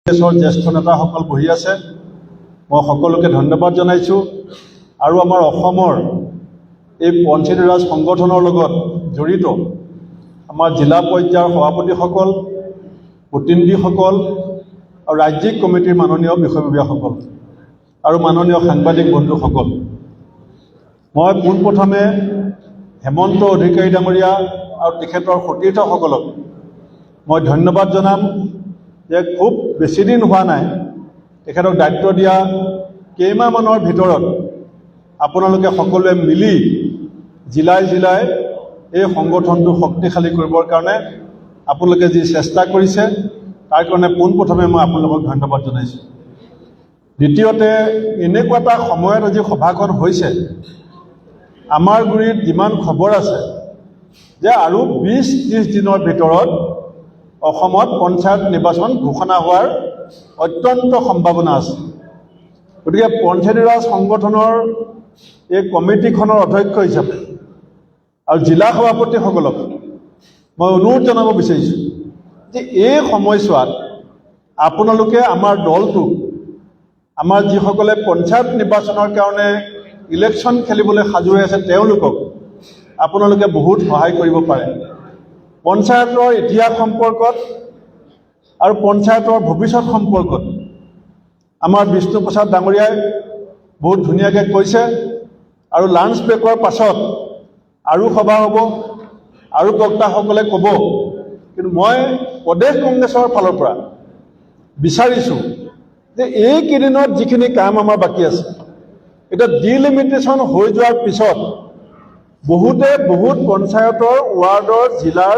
দেশৰ জ্যেষ্ঠ নেতাসকল বহি আছে, মই সকলোকে ধন্যবাদ জনাইছোঁ। আৰু আমাৰ অসমৰ এই পঞ্চায়তী ৰাজ সংগঠনৰ লগত জড়িত আমাৰ জিলা পৰ্যায়ৰ সভাপতিসকল, প্ৰতিনিধিসকল আৰু ৰাজ্যিক কমিটিৰ মাননীয় বিষয়ববীয়াসকল আৰু মাননীয় সাংবাদিক বন্ধুসকল, মই পোনপ্ৰথমে হেমন্ত অধিকাৰী ডাঙৰীয়া আৰু তেখেতৰ সতীৰ্থসকলক মই ধন্যবাদ জনাম যে খুব বেছি দিন হোৱা নাই তেখেতক দায়িত্ব দিয়া কেইমাহমানৰ ভিতৰত আপোনালোকে সকলোৱে মিলি জিলাই জিলাই এই সংগঠনটো শক্তিশালী কৰিবৰ কাৰণে আপোনালোকে যি চেষ্টা কৰিছে তাৰ কাৰণে পোনপ্ৰথমে মই আপোনালোকক ধন্যবাদ জনাইছোঁ। দ্বিতীয়তে, এনেকুৱা এটা সময়ত আজি সভাখন হৈছে, আমাৰ গুৰিত যিমান খবৰ আছে যে আৰু 20-30 দিনৰ ভিতৰত অসমত পঞ্চায়ত নিৰ্বাচন ঘোষণা হোৱাৰ অত্যন্ত সম্ভাৱনা আছে। গতিকে পঞ্চায়তী ৰাজ সংগঠনৰ এই কমিটিখনৰ অধ্যক্ষ হিচাপে আৰু জিলা সভাপতিসকলক মই অনুৰোধ জনাব বিচাৰিছোঁ যে এই সময়ছোৱাত আপোনালোকে আমাৰ দলটোক, আমাৰ যিসকলে পঞ্চায়ত নিৰ্বাচনৰ কাৰণে ইলেকশ্যন খেলিবলৈ সাজু হৈ আছে তেওঁলোকক আপোনালোকে বহুত সহায় কৰিব পাৰে। পঞ্চায়তৰ ইতিহাস সম্পৰ্কত আৰু পঞ্চায়তৰ ভৱিষ্যত সম্পৰ্কত আমাৰ বিষ্ণুপ্ৰসাদ ডাঙৰীয়াই বহুত ধুনীয়াকৈ কৈছে। আৰু লাঞ্চ ব্ৰেকৰ পাছত আৰু সভা হ'ব, আৰু বক্তাসকলে ক'ব। কিন্তু মই প্ৰদেশ কংগ্ৰেছৰ ফালৰ পৰা বিচাৰিছোঁ যে এইকেইদিনত যিখিনি কাম আমাৰ বাকী আছে, এতিয়া ডিলিমিটেশ্যন হৈ যোৱাৰ পিছত বহুত পঞ্চায়তৰ ৱাৰ্ডৰ জিলাৰ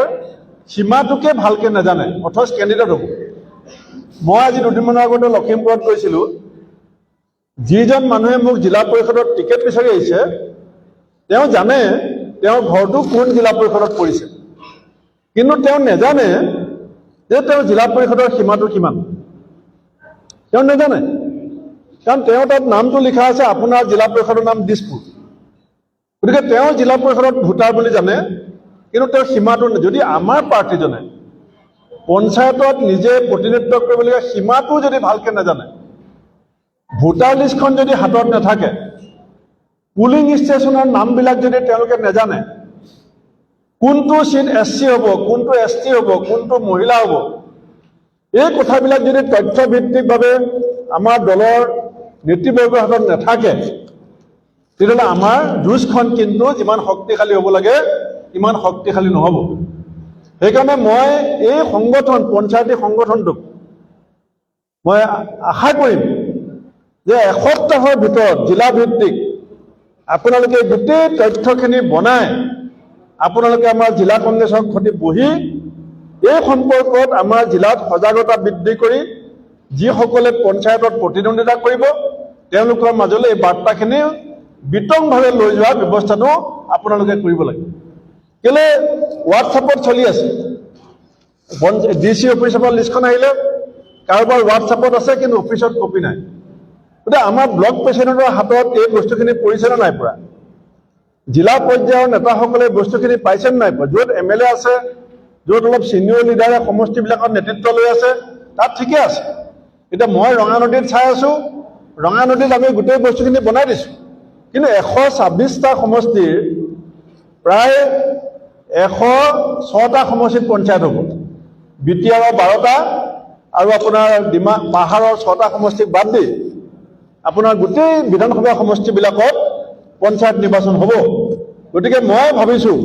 সীমাটোকে ভালকৈ নাজানে, অথচ কেণ্ডিডেট হ'ব। মই আজি দুদিনমানৰ আগতে লখিমপুৰত গৈছিলোঁ, যিজন মানুহে মোক জিলা পৰিষদত টিকেট বিচাৰি আহিছে তেওঁ জানে তেওঁৰ ঘৰটো কোন জিলা পৰিষদত পৰিছে, কিন্তু তেওঁ নাজানে যে তেওঁৰ জিলা পৰিষদৰ সীমাটো কিমান। তেওঁ নাজানে, কাৰণ তেওঁ তাত নামটো লিখা আছে আপোনাৰ জিলা পৰিষদৰ নাম দিছপুৰ। গতিকে তেওঁ জিলা পৰিষদত ভোটাৰ বুলি জানে, কিন্তু তেওঁৰ সীমাটো, যদি আমাৰ পাৰ্টিজনে পঞ্চায়তত নিজে প্ৰতিনিধিত্ব কৰিবলগীয়া সীমাটো যদি ভালকৈ নাজানে, ভোটাৰ লিষ্টখন যদি হাতত নাথাকে, পুলিং ষ্টেচনৰ নামবিলাক যদি তেওঁলোকে নাজানে, কোনটো চিট SC হ'ব, কোনটো ST হ'ব, কোনটো মহিলা হ'ব, এই কথাবিলাক যদি তথ্যভিত্তিকভাৱে আমাৰ দলৰ নেতৃবৰ্গৰ হাতত নাথাকে, তেতিয়াহ'লে আমাৰ যুঁজখন কিন্তু যিমান শক্তিশালী হ'ব লাগে ইমান শক্তিশালী নহ'ব। সেইকাৰণে মই এই সংগঠন, পঞ্চায়তী সংগঠনটোক মই আশা কৰিম যে এসপ্তাহৰ ভিতৰত জিলাভিত্তিক আপোনালোকে গোটেই তথ্যখিনি বনাই আপোনালোকে আমাৰ জিলা কংগ্ৰেছৰ সৈতে বহি এই সম্পৰ্কত আমাৰ জিলাত সজাগতা বৃদ্ধি কৰি যিসকলে পঞ্চায়তত প্ৰতিদ্বন্দ্বিতা কৰিব তেওঁলোকৰ মাজলৈ এই বাৰ্তাখিনি বিতংভাৱে লৈ যোৱাৰ ব্যৱস্থাটো আপোনালোকে কৰিব লাগে। কেলৈ হোৱাটছআপত চলি আছে, DC অফিচৰ পৰা লিষ্টখন আহিলে কাৰোবাৰ হোৱাটছআপত আছে কিন্তু অফিচত কপি নাই। গতিকে আমাৰ ব্লক প্ৰেচিডেণ্টৰ হাতত এই বস্তুখিনি পৰিছে নে নাই পৰা, জিলা পৰ্যায়ৰ নেতাসকলে বস্তুখিনি পাইছে নে নাই পোৱা, য'ত MLA আছে, য'ত অলপ ছিনিয়ৰ লিডাৰে সমষ্টিবিলাকৰ নেতৃত্ব লৈ আছে তাত ঠিকে আছে। এতিয়া মই ৰঙানদীত চাই আছোঁ, ৰঙানদীত আমি গোটেই বস্তুখিনি বনাই দিছোঁ, কিন্তু 126টা সমষ্টিৰ প্ৰায় 106টা সমষ্টিত পঞ্চায়ত হ'ব, BTR 12টা আৰু আপোনাৰ পাহাৰৰ 6টা সমষ্টিক বাদ দি আপোনাৰ গোটেই বিধানসভা সমষ্টিবিলাকত পঞ্চায়ত নিৰ্বাচন হ'ব। গতিকে মই ভাবিছোঁ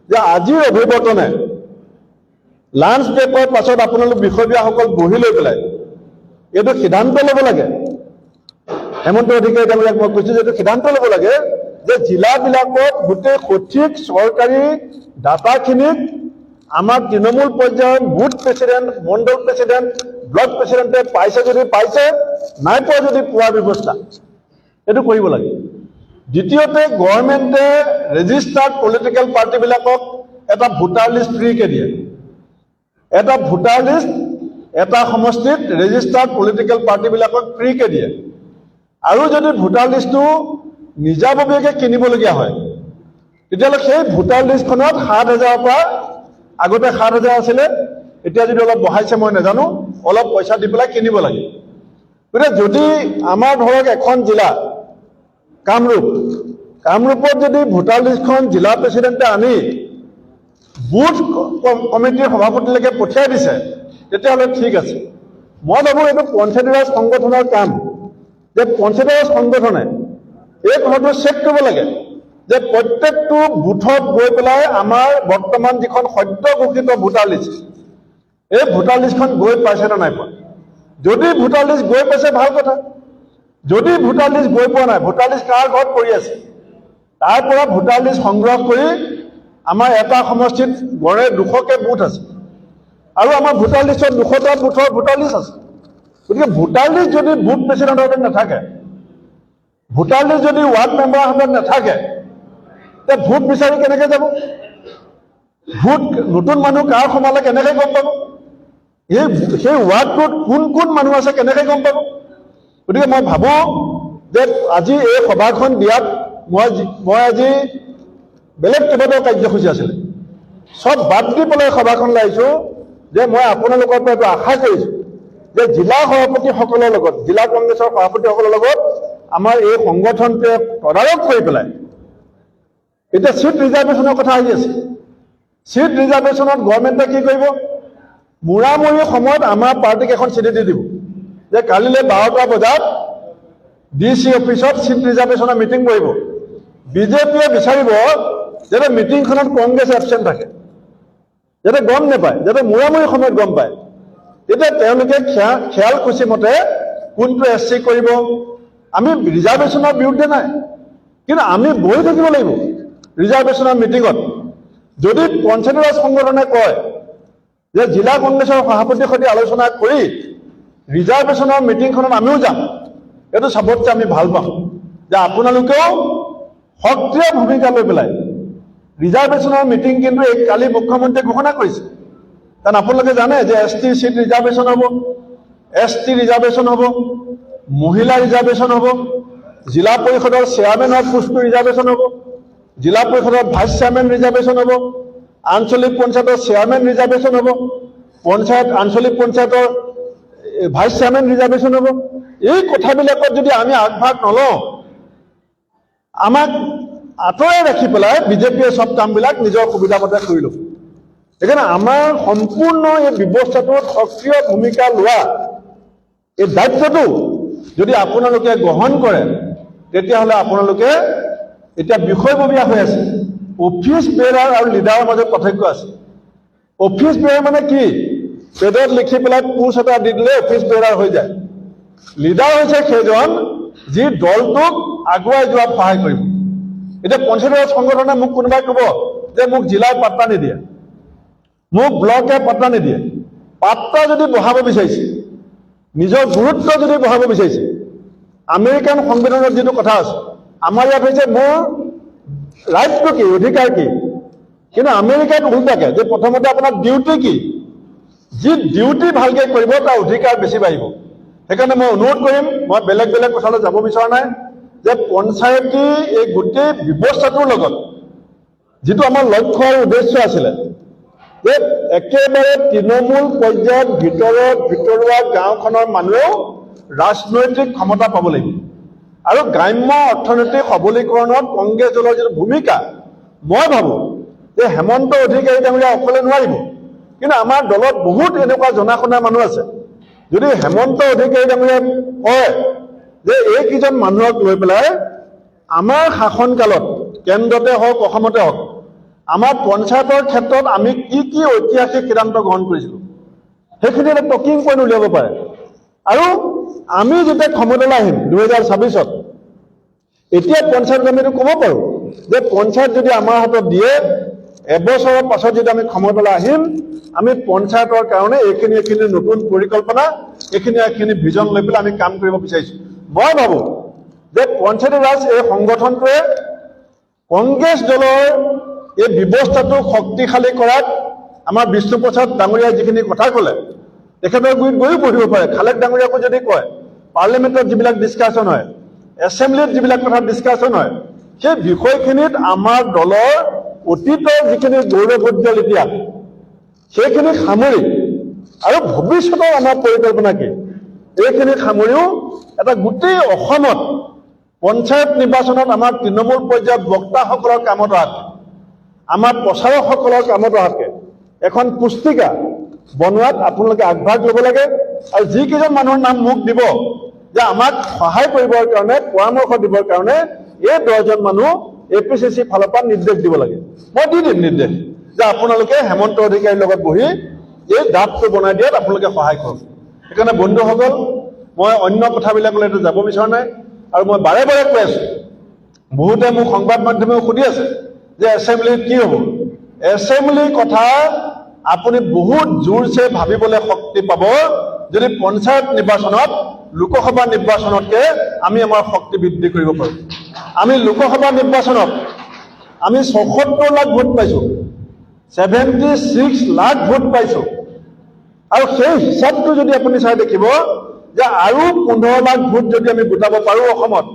যে আজিৰ অভিৱৰ্তনে লাঞ্চ ব্ৰেকৰ পাছত আপোনালোক বিষয়ববীয়াসকল বহি লৈ পেলাই এইটো সিদ্ধান্ত ল'ব লাগে। হেমন্ত অধিকাৰী ডাঙৰীয়াক মই কৈছোঁ যে এইটো সিদ্ধান্ত ল'ব লাগে যে জিলাবিলাকত গোটেই সঠিক চৰকাৰী ডাটাখিনিক আমাৰ তৃণমূল পৰ্যায়ৰ বুথ প্ৰেচিডেণ্ট, মণ্ডল প্ৰেচিডেণ্ট, ব্লক প্ৰেচিডেণ্টে পাইছে যদি পাইছে, নাই পোৱা যদি পোৱাৰ ব্যৱস্থা এইটো কৰিব লাগে। দ্বিতীয়তে, গভৰ্ণমেণ্টে ৰেজিষ্টাৰ্ড পলিটিকেল পাৰ্টিবিলাকক এটা ভোটাৰ লিষ্ট ফ্ৰীকৈ দিয়ে। এটা ভোটাৰ লিষ্ট এটা সমষ্টিত ৰেজিষ্টাৰ্ড পলিটিকেল পাৰ্টিবিলাকক ফ্ৰীকৈ দিয়ে। আৰু যদি ভোটাৰ লিষ্টটো নিজাববীয়াকৈ কিনিবলগীয়া হয় তেতিয়াহ'লে সেই ভোটাৰ লিষ্টখনত 7,000ৰ পৰা, আগতে 7,000 আছিলে, এতিয়া যদি অলপ বঢ়াইছে মই নাজানো, অলপ পইচা দি পেলাই কিনিব লাগে। গতিকে যদি আমাৰ ধৰক এখন জিলা কামৰূপত যদি ভোটাৰ লিষ্টখন জিলা প্ৰেচিডেণ্টে আনি বুথ কমিটিৰ সভাপতিলৈকে পঠিয়াই দিছে, তেতিয়াহ'লে ঠিক আছে। মই ভাবোঁ এইটো পঞ্চায়তী ৰাজ সংগঠনৰ কাম, যে পঞ্চায়তী ৰাজ সংগঠনে এই কথাটো চেক কৰিব লাগে যে প্ৰত্যেকটো বুথত গৈ পেলাই আমাৰ বৰ্তমান যিখন সদ্য ঘোষিত ভোটাৰ লিষ্ট, এই ভোটাৰ লিষ্টখন গৈ পাইছে নে নাই পোৱা। যদি ভোটাৰ লিষ্ট গৈ পাইছে ভাল কথা, যদি ভোটাৰ লিষ্ট গৈ পোৱা নাই, ভোটাৰ লিষ্ট কাৰ ঘৰত পৰি আছে, তাৰ পৰা ভোটাৰ লিষ্ট সংগ্ৰহ কৰি আমাৰ এটা সমষ্টিত গড়ে 200কে বুথ আছে আৰু আমাৰ ভোটাৰ লিষ্টত 200টা বুথৰ ভোটাৰ লিষ্ট আছে। গতিকে ভোটাৰ লিষ্ট যদি বুথ প্ৰেচিডেণ্টৰ হাতত নাথাকে, ভোটাৰ লিষ্ট যদি ৱাৰ্ড মেম্বাৰৰ হাতত নাথাকে, তে ভোট বিচাৰি কেনেকৈ যাব, ভোট নতুন মানুহ কাৰ সোমালে কেনেকৈ গম পাব, সেই ৱাৰ্ডটোত কোন কোন মানুহ আছে কেনেকৈ গম পাব। গতিকে মই ভাবোঁ যে আজি এই সভাখন দিয়াত মই আজি বেলেগ কেইবাটাও কাৰ্যসূচী আছিলে, চব বাদ দি পেলাই সভাখনলৈ আহিছোঁ যে মই আপোনালোকৰ পৰা এইটো আশা কৰিছোঁ যে জিলা সভাপতিসকলৰ লগত, জিলা কংগ্ৰেছৰ সভাপতিসকলৰ লগত আমাৰ এই সংগঠনটোৱে তদাৰক কৰি পেলাই, এতিয়া চিট ৰিজাৰ্ভেশ্যনৰ কথা আহি আছে, চিট ৰিজাৰ্ভেশ্যনত গভৰ্ণমেণ্টে কি কৰিব, মূৰামূৰি সময়ত আমাৰ পাৰ্টীক এখন চিঠি দি দিব যে কালিলৈ 12টা বজাত DC অফিচত চিট ৰিজাৰ্ভেশ্যনৰ মিটিং বহিব। বিজেপিয়ে বিচাৰিব যাতে মিটিংখনত কংগ্ৰেছ এবচেণ্ট থাকে, যাতে গম নাপায়, যাতে মূৰামূৰি সময়ত গম পায়। তেতিয়া তেওঁলোকে খেয়াল খুচি মতে কোনটো SC কৰিব। আমি ৰিজাৰ্ভেশ্যনৰ বিৰুদ্ধে নাই, কিন্তু আমি বহি থাকিব লাগিব ৰিজাৰ্ভেশ্যনৰ মিটিঙত। যদি পঞ্চায়তী ৰাজ সংগঠনে কয় যে জিলা কংগ্ৰেছৰ সভাপতিৰ সৈতে আলোচনা কৰি ৰিজাৰ্ভেশ্যনৰ মিটিংখনত আমিও যাম, এইটো চবতকৈ আমি ভাল পাওঁ যে আপোনালোকেও সক্ৰিয় ভূমিকা লৈ পেলাই ৰিজাৰ্ভেশ্যনৰ মিটিং কিন্তু এই কালি মুখ্যমন্ত্ৰীয়ে ঘোষণা কৰিছে। কাৰণ আপোনালোকে জানে যে ST চিট ৰিজাৰ্ভেশ্যন হ'ব, ST ৰিজাৰ্ভেশ্যন হ'ব, মহিলা ৰিজাৰ্ভেশ্যন হ'ব, জিলা পৰিষদৰ চেয়াৰমেনৰ পোষ্টটো ৰিজাৰ্ভেশ্যন হ'ব, জিলা পৰিষদৰ ভাইচ চেয়াৰমেন ৰিজাৰ্ভেশ্যন হ'ব, আঞ্চলিক পঞ্চায়তৰ চেয়াৰমেন ৰিজাৰ্ভেশ্যন হ'ব, আঞ্চলিক পঞ্চায়তৰ ভাইচ চেয়াৰমেন ৰিজাৰ্ভেশ্যন হ'ব। এই কথাবিলাকত যদি আমি আগভাগ নলওঁ, আমাক আঁতৰাই ৰাখি পেলাই বিজেপিয়ে চব কামবিলাক নিজৰ সুবিধা মতে কৰি ল'ব। সেইকাৰণে আমাৰ সম্পূৰ্ণ এই ব্যৱস্থাটোত সক্ৰিয় ভূমিকা লোৱা এই দায়িত্বটো যদি আপোনালোকে গ্ৰহণ কৰে, তেতিয়াহ'লে আপোনালোকে এতিয়া বিষয়ববীয়া হৈ আছে। অফিচ বেয়াৰ আৰু লিডাৰৰ মাজত পাৰ্থক্য আছে। অফিচ বেয়াৰ মানে কি, পেডত লিখি পেলাই পোষ্ট এটা দি দিলে অফিচ বেয়াৰ হৈ যায়। লিডাৰ হৈছে সেইজন যি দলটোক আগুৱাই যোৱাত সহায় কৰিব। এতিয়া পঞ্চায়তী ৰাজ সংগঠনে মোক কোনোবাই ক'ব যে মোক জিলাই পাত্তা নিদিয়ে, মোক ব্লকে পাত্তা নিদিয়ে। পাত্তা যদি বঢ়াব বিচাৰিছে, নিজৰ গুৰুত্ব যদি বঢ়াব বিচাৰিছে, আমেৰিকান সংবিধানত যিটো কথা আছে, আমাৰ ইয়াত হৈছে মোৰ ৰাইটটো কি, অধিকাৰ কি, কিন্তু আমেৰিকাত উল্টাকে যে প্ৰথমতে আপোনাৰ ডিউটি কি, যি ডিউটি ভালকৈ কৰিব তাৰ অধিকাৰ বেছি বাঢ়িব। সেইকাৰণে মই অনুৰোধ কৰিম, মই বেলেগ কথালৈ যাব বিচৰা নাই, যে পঞ্চায়তী এই গোটেই ব্যৱস্থাটোৰ লগত যিটো আমাৰ লক্ষ্য আৰু উদ্দেশ্য আছিলে যে একেবাৰে তৃণমূল পৰ্যায়ত ভিতৰুৱা গাঁওখনৰ মানুহেও ৰাজনৈতিক ক্ষমতা পাব লাগিব। আৰু গ্ৰাম্য অৰ্থনৈতিক সবলীকৰণত কংগ্ৰেছ দলৰ যিটো ভূমিকা, মই ভাবোঁ যে হেমন্ত অধিকাৰী ডাঙৰীয়া অকলে নোৱাৰিব, কিন্তু আমাৰ দলত বহুত এনেকুৱা জনা শুনা মানুহ আছে। যদি হেমন্ত অধিকাৰী ডাঙৰীয়াই কয় যে এইকেইজন মানুহক লৈ পেলাই আমাৰ শাসনকালত কেন্দ্ৰতে হওক অসমতে হওক আমাৰ পঞ্চায়তৰ ক্ষেত্ৰত আমি কি ঐতিহাসিক সিদ্ধান্ত গ্ৰহণ কৰিছিলোঁ, সেইখিনি এটা টকিং পইণ্ট উলিয়াব পাৰে। আৰু আমি যেতিয়া ক্ষমতালৈ আহিম 2026-ত, এতিয়া পঞ্চায়তক আমি এইটো ক'ব পাৰোঁ যে পঞ্চায়ত যদি আমাৰ হাতত দিয়ে, এবছৰৰ পাছত যদি আমি ক্ষমতালৈ আহিম, আমি পঞ্চায়তৰ কাৰণে এইখিনি নতুন পৰিকল্পনা, এইখিনি ভিজন লৈ পেলাই আমি কাম কৰিব বিচাৰিছোঁ। মই ভাবোঁ যে পঞ্চায়তী ৰাজ এই সংগঠনটোৱে কংগ্ৰেছ দলৰ এই ব্যৱস্থাটো শক্তিশালী কৰাত আমাৰ বিষ্ণুপ্ৰসাদ ডাঙৰীয়াই যিখিনি কথা ক'লে, তেখেতৰ গুৰিত গৈও পঢ়িব পাৰে। খালেক ডাঙৰীয়াকো যদি কয়, পাৰ্লিমেণ্টত যিবিলাক ডিছকাশ্যন হয়, এছেম্বলিত যিবিলাক কথা ডিছকাশ্যন হয়, সেই বিষয়খিনিত আমাৰ দলৰ অতীতৰ যিখিনি গৌৰৱোজ্জ্বল ইতিহাস, সেইখিনি সামৰি আৰু ভৱিষ্যতৰ আমাৰ পৰিকল্পনা কি এইখিনি সামৰিও এটা গোটেই অসমত পঞ্চায়ত নিৰ্বাচনত আমাৰ তৃণমূল পৰ্যায়ত বক্তাসকলৰ কামত অহাকে আমাৰ প্ৰচাৰকসকলৰ কামত অহাকে এখন পুস্তিকা বনোৱাত আপোনালোকে আগভাগ ল'ব লাগে আৰু যিকেইজন মানুহৰ নাম মোক দিব যে আমাক সহায় কৰিবৰ কাৰণে পৰামৰ্শ দিবৰ কাৰণে এই 10জন মানুহ APCC ফালৰ পৰা নিৰ্দেশ দিব লাগে মই দি দিম নিৰ্দেশ যে আপোনালোকে হেমন্ত অধিকাৰীৰ লগত বহি এই ড্ৰাফ্টটো বনাই দিয়াত আপোনালোকে সহায় কৰক সেইকাৰণে বন্ধুসকল মই অন্য কথাবিলাকলৈ এইটো যাব বিচৰা নাই আৰু মই বাৰে বাৰে কৈ আছোঁ বহুতে মোক সংবাদ মাধ্যমেও সুধি আছে যে এছেম্বলিত কি হ'ব এছেম্বলিৰ কথা আপুনি বহুত জোৰছে ভাবিবলৈ শক্তি পাব যদি পঞ্চায়ত নিৰ্বাচনত লোকসভা নিৰ্বাচনতকে আমি আমাৰ শক্তি বৃদ্ধি কৰিব পাৰোঁ আমি লোকসভা নিৰ্বাচনত আমি ৭৪ লাখ ভোট পাইছোঁ 76 লাখ ভোট পাইছোঁ আৰু সেই হিচাপটো যদি আপুনি চাই দেখিব যে আৰু 15 লাখ ভোট যদি আমি গোটাব পাৰোঁ অসমত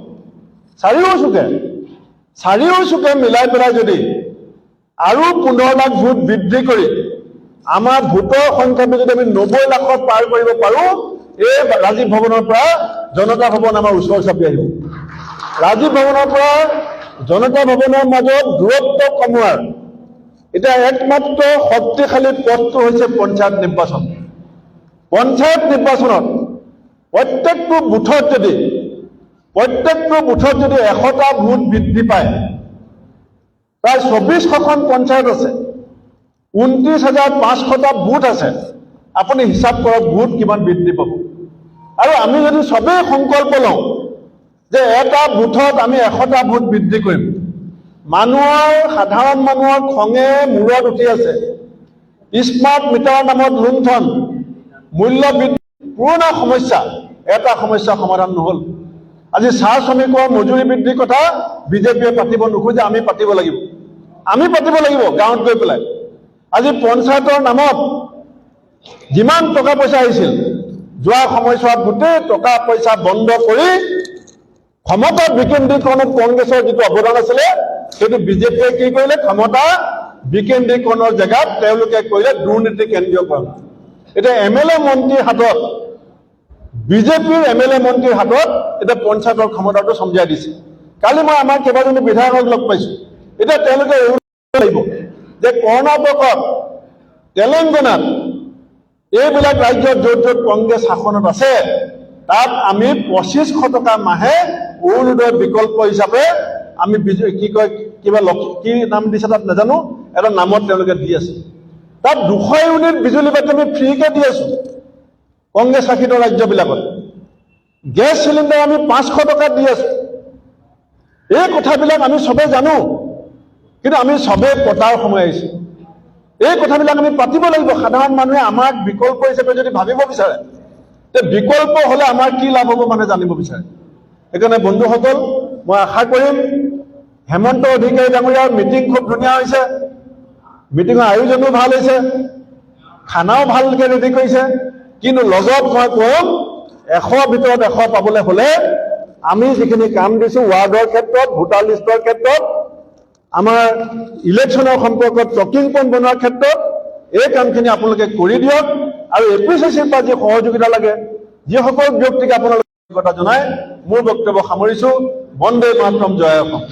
চাৰিওচুকে মিলাই পেলাই যদি আৰু 15 লাখ ভোট বৃদ্ধি কৰি আমাৰ ভোটৰ সংখ্যাটো যদি আমি 90 লাখত পাৰ কৰিব পাৰোঁ এই ৰাজীৱ ভৱনৰ পৰা জনতা ভৱন আমাৰ ওচৰ চাপি আহিব ৰাজীৱ ভৱনৰ পৰা জনতা ভৱনৰ মাজত দূৰত্ব কমোৱাৰ এটা একমাত্ৰ শক্তিশালী পথটো হৈছে পঞ্চায়ত নিৰ্বাচন প্ৰত্যেকটো বুথত যদি 100টা ভোট বৃদ্ধি পায় প্ৰায় 24খন পঞ্চায়ত আছে 29,500টা বুথ আছে আপুনি হিচাপ কৰক ভোট কিমান বৃদ্ধি পাব আৰু আমি যদি সবেই সংকল্প লওঁ যে এটা বুথত আমি 100টা ভোট বৃদ্ধি কৰিম সাধাৰণ মানুহৰ খঙে মূৰত উঠি আছে স্মাৰ্ট মিটাৰৰ নামত লুণ্ঠন মূল্য বৃদ্ধি পুৰণা সমস্যা এটা সমস্যা সমাধান নহ'ল আজি চাহ শ্ৰমিকৰ মজুৰি বৃদ্ধিৰ কথা বিজেপিয়ে পাতিব নোখোজে আমি পাতিব লাগিব গাঁৱত গৈ পেলাই আজি পঞ্চায়তৰ নামত যিমান টকা পইচা আহিছিল যোৱা সময়ছোৱাত গোটেই টকা পইচা বন্ধ কৰি ক্ষমতা বিকেন্দ্ৰীকৰণত কংগ্ৰেছৰ যিটো অৱদান আছিলে সেইটো বিজেপিয়ে কি কৰিলে ক্ষমতা বিকেন্দ্ৰীকৰণৰ জেগাত তেওঁলোকে কৰিলে দুৰ্নীতি কেন্দ্ৰীয়কৰণ এতিয়া MLA মন্ত্ৰীৰ হাতত বিজেপিৰ MLA মন্ত্ৰীৰ হাতত এটা পঞ্চায়তৰ ক্ষমতাটো সমজাই দিছে কালি মই আমাৰ কেইবাজনো বিধায়কক লগ পাইছোঁ এতিয়া তেওঁলোকে লাগিব যে কৰ্ণাটকত তেলেংগানাত এইবিলাক ৰাজ্যত য'ত কংগ্ৰেছ শাসনত আছে তাত আমি 2500 টকা মাহে অৰুণোদয় বিকল্প হিচাপে আমি কি নাম দিছে তাত নাজানো এটা নামত তেওঁলোকে দি আছে তাত 200 ইউনিট বিজুলী বাতি আমি ফ্ৰীকে দি আছোঁ কংগ্ৰেছ শাসিত ৰাজ্যবিলাকত গেছ চিলিণ্ডাৰ আমি 500 টকাত দি আছোঁ এই কথাবিলাক আমি সবেই জানো কিন্তু আমি সবেই পতাৰ সময় আহিছে এই কথাবিলাক আমি পাতিব লাগিব সাধাৰণ মানুহে আমাক বিকল্প হিচাপে যদি ভাবিব বিচাৰে তে বিকল্প হলে আমাৰ কি লাভ হ'ব মানে জানিব বিচাৰে সেইকাৰণে বন্ধুসকল মই আশা কৰিম হেমন্ত অধিকাৰী ডাঙৰীয়াৰ মিটিং খুব ধুনীয়া হৈছে মিটিঙৰ আয়োজনো ভাল হৈছে খানাও ভালকৈ ৰেডি কৰিছে কিন্তু লগত মই কম 100 ভিতৰত 100 পাবলৈ হলে আমি যিখিনি কাম দিছোঁ ৱাৰ্ডৰ ক্ষেত্ৰত ভোটাৰ লিষ্টৰ ক্ষেত্ৰত আমাৰ ইলেকশ্যনৰ সম্পৰ্কত টকিং পইণ্ট বনোৱাৰ ক্ষেত্ৰত এই কামখিনি আপোনালোকে কৰি দিয়ক আৰু APCCৰ পৰা যি সহযোগিতা লাগে যিসকল ব্যক্তিক আপোনালোকে কথা জনাই মোৰ বক্তব্য সামৰিছোঁ বন্দে মাতৰম জয় অসম